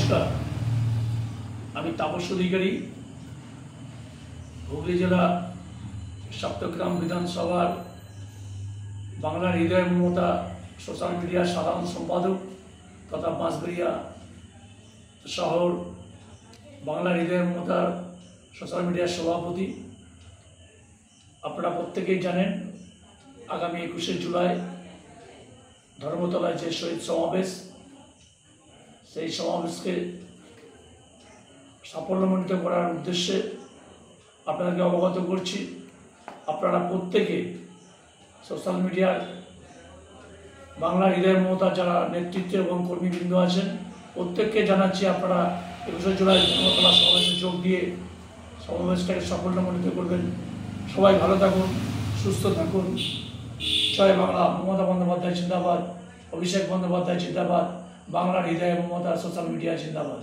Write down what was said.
নমস্কার, আমি তাপস অধিকারী, হুগলি জেলা সপ্তগ্রাম বিধানসভার বাংলার হৃদয় মমতা সোশ্যাল মিডিয়ার সাধারণ সম্পাদক তথা বাঁশবেড়িয়া শহর বাংলার হৃদয় মমতার সোশ্যাল মিডিয়ার সভাপতি। আপনারা প্রত্যেকেই জানেন, আগামী 21শে জুলাই ধর্মতলায় যে শহীদ সমাবেশ, সেই সমাবেশকে সাফল্যমণ্ডিত করার উদ্দেশ্যে আপনাদেরকে অবগত করছি। আপনারা প্রত্যেকে সোশ্যাল মিডিয়ার বাংলার হৃদয় মমতার যারা নেতৃত্ব এবং কর্মীবৃন্দ আছেন, প্রত্যেককে জানাচ্ছি আপনারা 21শে জুলাই ধর্মতলা সমাবেশে যোগ দিয়ে সমাবেশটাকে সাফল্যমণ্ডিত করবেন। সবাই ভালো থাকুন, সুস্থ থাকুন। জয় বাংলা। মমতা বন্দ্যোপাধ্যায় জিন্দাবাদ, অভিষেক বন্দ্যোপাধ্যায় জিন্দাবাদ, বাংলার হৃদয় মমতা সোশ্যাল মিডিয়া জিন্দাবাদ।